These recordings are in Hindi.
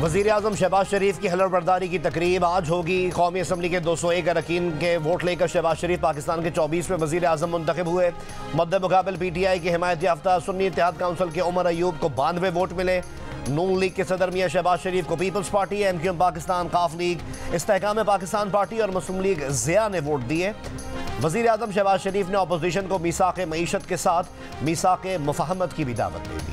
वज़ीर आज़म शहबाज शरीफ की हलफबरदारी की तकरीब आज होगी। कौमी असम्बली के 201 अरकान के वोट लेकर शहबाज शरीफ पाकिस्तान के 24वें वज़ीर आज़म मुंतखब हुए। मद्दे मुकाबल PTI की हिमायत याफ्ता सुन्नी इत्तेहाद काउंसिल के उमर अयूब को 92 वोट मिले। नून लीग के सदर मियां शहबाज शरीफ को पीपल्स पार्टी, MQM पाकिस्तान, काफ लीग, इस्तेहकाम पाकिस्तान पार्टी और मुस्लिम लीग ज़िया ने वोट दिए। वज़ीर आज़म शहबाज शरीफ ने अपोजिशन को मीसाक़ मईशत के साथ मीसाक़ मुफ़ाहमत की भी दावत दे दी।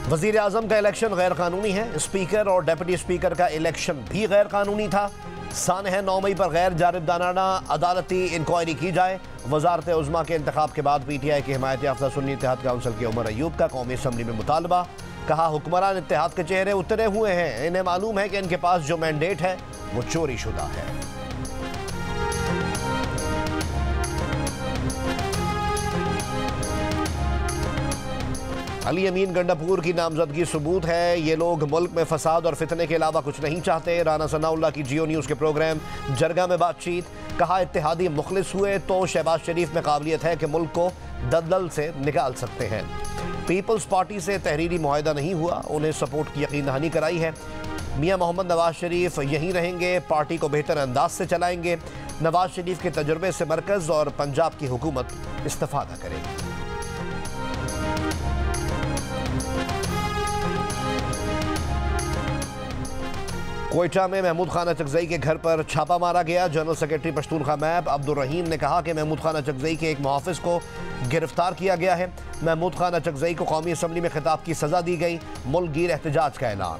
वज़ीर आज़म का इलेक्शन गैर कानूनी है। स्पीकर और डिप्टी स्पीकर का इलेक्शन भी गैर कानूनी था। सान है 9 मई पर गैर जानिबदाराना अदालती इंक्वायरी की जाए। वज़ारत उज़्मा के इंतखाब के बाद PTI की हिमायत याफ्ता सुन्नी इत्तेहाद काउंसिल के उमर अयूब का कौमी असम्बली में मुतालबा। कहा हुक्मरान इत्तेहाद के चेहरे उतरे हुए हैं, इन्हें मालूम है कि इनके पास जो मैंडेट है वो चोरी शुदा है। अली अमीन गंडापुर की नामजदगी सबूत है। ये लोग मुल्क में फसाद और फितने के अलावा कुछ नहीं चाहते। राना सनाउल्लाह की जियो न्यूज़ के प्रोग्राम जरगा में बातचीत। कहा इत्तेहादी मुखलिस हुए तो शहबाज शरीफ में काबिलियत है कि मुल्क को दलदल से निकाल सकते हैं। पीपल्स पार्टी से तहरीरी मुआहदा नहीं हुआ, उन्हें सपोर्ट की यकीन दहानी कराई है। मियां मोहम्मद नवाज शरीफ यहीं रहेंगे, पार्टी को बेहतर अंदाज से चलाएंगे। नवाज शरीफ के तजुर्बे से मरकज़ और पंजाब की हुकूमत इस्तिफादा करेगी। कोयटा में महमूद खान अचकज़ई के घर पर छापा मारा गया। General secretary Pashtunkhwa MAP Abdul Rahim ने कहा कि महमूद खान अचकज़ई के एक मुहाफ़िज़ को गिरफ्तार किया गया है। महमूद खान अचकज़ई को कौमी असम्बली में खिताब की सज़ा दी गई। मुल्क गिर एहतजाज का ऐलान।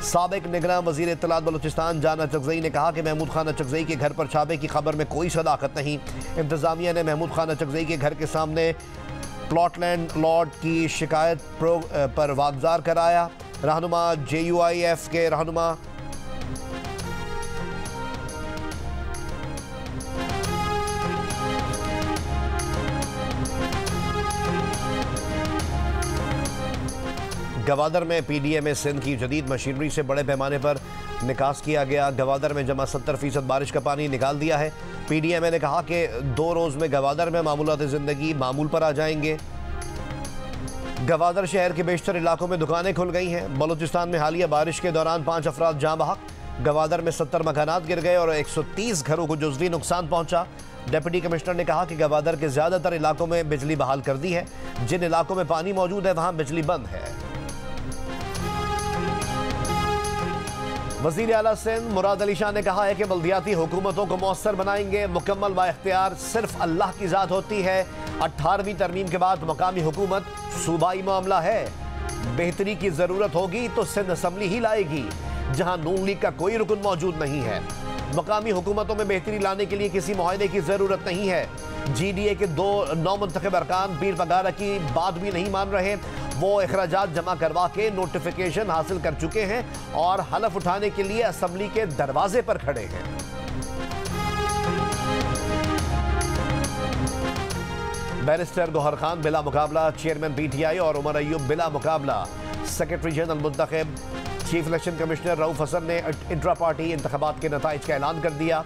साबिक निगरान वज़ीर इत्तलात बलूचिस्तान जान अचकज़ई ने कहा कि महमूद खान अचकज़ई के घर पर छापे की खबर में कोई सदाकत नहीं। इंतज़ामिया ने महमूद खान अचकज़ई के घर के सामने प्लॉटलैंड लॉट की शिकायत पर वागजार कराया। रहनुमा JUIF के रहनुमा गवादर में PDMA सिंध की जदीद मशीनरी से बड़े पैमाने पर निकास किया गया। गवादर में जमा 70% बारिश का पानी निकाल दिया है। PDMA ने कहा कि 2 रोज़ में गवादर में मामूलात ज़िंदगी मामूल पर आ जाएंगे। गवादर शहर के बेशतर इलाकों में दुकानें खुल गई हैं। बलूचिस्तान में हालिया बारिश के दौरान 5 अफराद जाँ बहक। गवादर में 70 मकानात गिर गए और 130 घरों को जुज़वी नुकसान पहुंचा। डिप्टी कमिश्नर ने कहा कि गवादर के ज़्यादातर इलाकों में बिजली बहाल कर दी है। जिन इलाकों में पानी मौजूद है वहाँ बिजली बंद है। वज़ीर आला सिंध मुराद अली शाह ने कहा है कि बल्दियाती हुकूमतों को मौसर बनाएंगे। मुकम्मल बाइख्तियार सिर्फ अल्लाह की ज़ात होती है। 18वीं तरमीम के बाद मकामी हुकूमत सूबाई मामला है। बेहतरी की ज़रूरत होगी तो सिंध असम्बली ही लाएगी, जहां नून लीग का कोई रुकन मौजूद नहीं है। मकामी हुकूमतों में बेहतरी लाने के लिए किसी मुआहदे की ज़रूरत नहीं है। GDA के 2 नौमुंतखब अरकान पीर पगारा की बात भी नहीं मान रहे। वो अखराजात जमा करवा के नोटिफिकेशन हासिल कर चुके हैं और हलफ उठाने के लिए असम्बली के दरवाजे पर खड़े हैं। बैरिस्टर गौहर खान बिला मुकाबला चेयरमैन PTI और उमर अयूब बिला मुकाबला सेक्रेटरी जनरल मुंतखब। Chief election commissioner Rauf Hasan ने इंट्रा पार्टी इंतखाबात के नताइज का ऐलान कर दिया।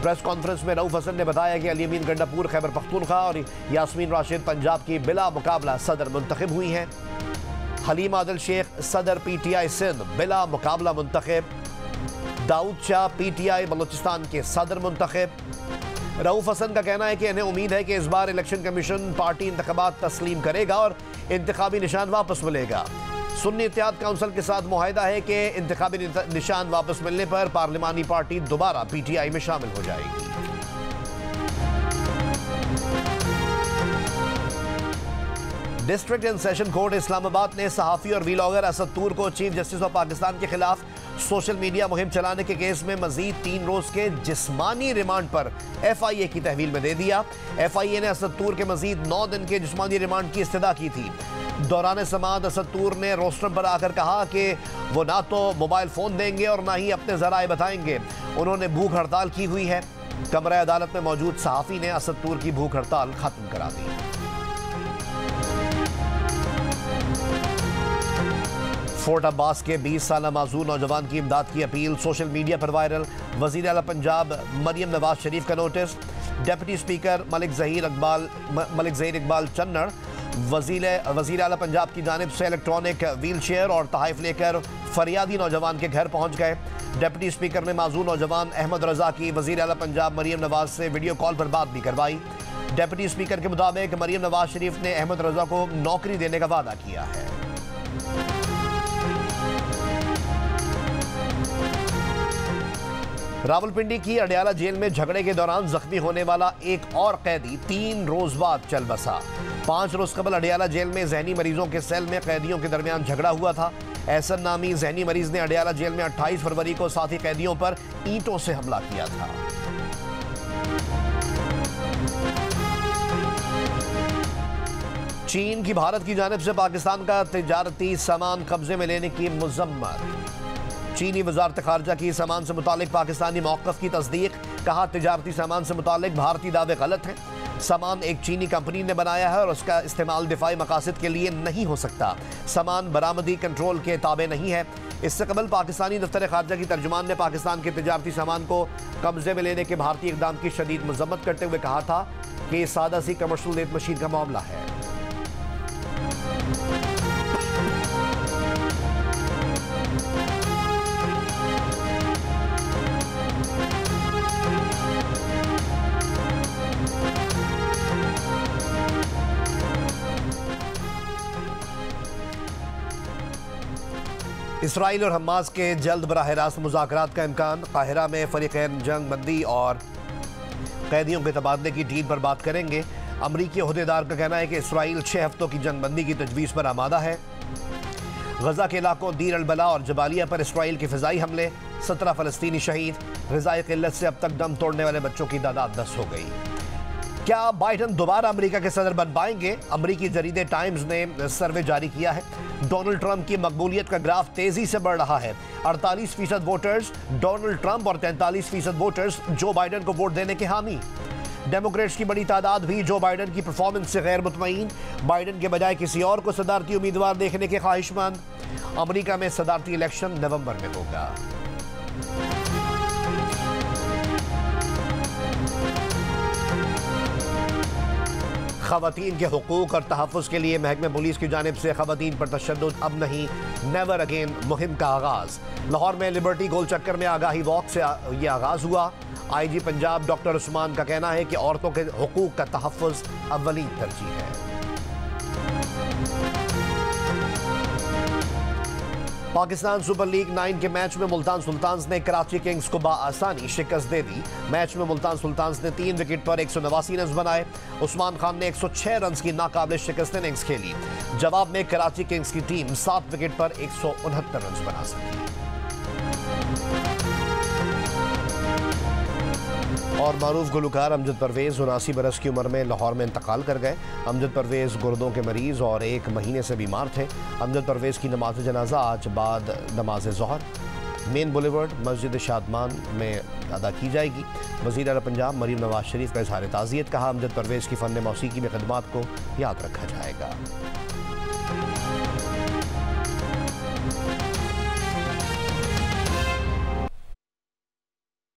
प्रेस कॉन्फ्रेंस में रऊफ हसन ने बताया कि अली अमीन गंडापुर खैबर पख्तूनख्वा और यास्मीन राशिद पंजाब की बिला मुकाबला सदर मुंतखब हुई हैं। हलीम आदिल शेख सदर PTI सिंध बिला मुकाबला मुंतखब। दाऊद शाह PTI बलूचिस्तान के सदर मुंतखब। रऊफ हसन का कहना है कि इन्हें उम्मीद है कि इस बार इलेक्शन कमीशन पार्टी इंतखाबात तस्लीम करेगा और इंतखाबी निशान वापस मिलेगा। सुन्नी इत्तेहाद काउंसिल के साथ मुआहदा है कि इंतखाबी निशान वापस मिलने पर पार्लिमानी पार्टी दोबारा PTI में शामिल हो जाएगी। District and session court Islamabad ने सहाफ़ी और वीलॉगर असद तूर को चीफ जस्टिस ऑफ पाकिस्तान के खिलाफ सोशल मीडिया मुहिम चलाने के केस में मजीद 3 रोज के जिस्मानी रिमांड पर FIA की तहवील में दे दिया। FIA ने असद तूर के मजीद 9 दिन के जिस्मानी रिमांड की इस्तदा की थी। दौरान समाअत असद तूर ने रोस्टरम पर आकर कहा कि वो ना तो मोबाइल फ़ोन देंगे और ना ही अपने ज़राए बताएंगे। उन्होंने भूख हड़ताल की हुई है। कमरा अदालत में मौजूद सहाफ़ी ने असद तूर की भूख हड़ताल ख़त्म करा दी। फोर्ट अब्बास के 20 साल माजूर नौजवान की इमदाद की अपील सोशल मीडिया पर वायरल। वज़ीर आला पंजाब मरियम नवाज शरीफ का notice. Deputy speaker Malik Zaheer Iqbal Channar वज़ीर आला पंजाब की जानिब से इलेक्ट्रॉनिक व्हील चेयर और तहाइफ लेकर फरियादी नौजवान के घर पहुंच गए। डिप्टी स्पीकर ने माजूर नौजवान अहमद रजा की वज़ीर आला पंजाब मरीम नवाज से वीडियो कॉल पर बात भी करवाई। डिप्टी स्पीकर के मुताबिक मरीम नवाज शरीफ ने अहमद रजा को नौकरी देने का वादा किया है। रावलपिंडी की अडियाला जेल में झगड़े के दौरान जख्मी होने वाला एक और कैदी 3 रोज बाद चल बसा। 5 रोज कबल अडियाला जेल में जहनी मरीजों के सेल में कैदियों के दरमियान झगड़ा हुआ था। एहसन नामी जहनी मरीज ने अडियाला जेल में 28 फरवरी को साथी कैदियों पर ईंटों से हमला किया था। चीन की भारत की जानिब से पाकिस्तान का तिजारती सामान कब्जे में लेने की मुजम्मत। चीनी वजारत खारजा की सामान से मुतालिक पाकिस्तानी मौक़िफ़ की तस्दीक। कहा, तिजारती सामान से मुतालिक भारतीय दावे गलत हैं। सामान एक चीनी कंपनी ने बनाया है और उसका इस्तेमाल दिफाई मकासद के लिए नहीं हो सकता। सामान बरामदी कंट्रोल के ताबे नहीं है। इससे कबल पाकिस्तानी दफ्तर खारजा की तर्जुमान ने पाकिस्तान के तिजारती सामान को कब्जे में लेने के भारतीय इक़दाम की शदीद मजम्मत करते हुए कहा था कि ये सादा सी कमर्शियल लेथ मशीन का मामला है। इसराइल और हमास के जल्द बराह रास्त मुज़ाकरात का इम्कान। काहिरा में फरीक़ैन जंग बंदी और कैदियों के तबादले की डील पर बात करेंगे। अमरीकी ओहदेदार का कहना है कि इसराइल 6 हफ्तों की जंग बंदी की तजवीज़ पर आमादा है। गजा के इलाकों दीर अल बला और जबालिया पर इसराइल के फ़िज़ाई हमले। 17 फ़लस्तीनी शहीद। ग़िज़ाई क़िल्लत से अब तक दम तोड़ने वाले बच्चों की तादाद 10 हो गई। क्या बाइडन दोबारा अमेरिका के सदर बन पाएंगे? अमरीकी जरीदे टाइम्स ने सर्वे जारी किया है। डोनाल्ड ट्रंप की मकबूलियत का ग्राफ तेजी से बढ़ रहा है। 48% वोटर्स डोनाल्ड ट्रंप और 43% वोटर्स जो बाइडन को वोट देने के हामी। डेमोक्रेट्स की बड़ी तादाद भी जो बाइडन की परफॉर्मेंस से गैर मुतमईन। बाइडन के बजाय किसी और को सदारती उम्मीदवार देखने के ख्वाहिशमंद। अमरीका में सदारती इलेक्शन नवंबर में होगा। ख़वातीन के हुकूक और तहफ़्फ़ुज़ के लिए महकमे पुलिस की जानिब से ख़वातीन पर तशद्दुद अब नहीं, नेवर अगेन मुहिम का आगाज़। लाहौर में लिबर्टी गोल चक्कर में आगाही वॉक से ये आगाज़ हुआ। IG पंजाब डॉक्टर उस्मान का कहना है कि औरतों के हुकूक का तहफ़्फ़ुज़ अव्वलीन तरजीह है। पाकिस्तान सुपर लीग 9 के मैच में मुल्तान सुल्तान्स ने कराची किंग्स को बआसानी शिकस्त दे दी। मैच में मुल्तान सुल्तान्स ने 3 विकेट पर 189 रन बनाए। उस्मान खान ने 106 रन की नाकाबिल शिकस्त इनिंग्स खेली। जवाब में कराची किंग्स की टीम 7 विकेट पर 169 रन बना सकी। और मारूफ गुलकार अमजद परवेज़ 79 बरस की उम्र में लाहौर में इंतकाल कर गए। अमजद परवेज़ गुर्दों के मरीज़ और 1 महीने से बीमार थे। अमजद परवेज़ की नमाज जनाजा आज बाद नमाज ज़ोहर मेन बुलेवर्ड मस्जिद शादमान में अदा की जाएगी। वज़ीर आला पंजाब मरीम नवाज शरीफ का इज़हार ताज़ियत। कहा, अमजद परवेज़ की फ़न मौसीकी में खिदमात को याद रखा जाएगा।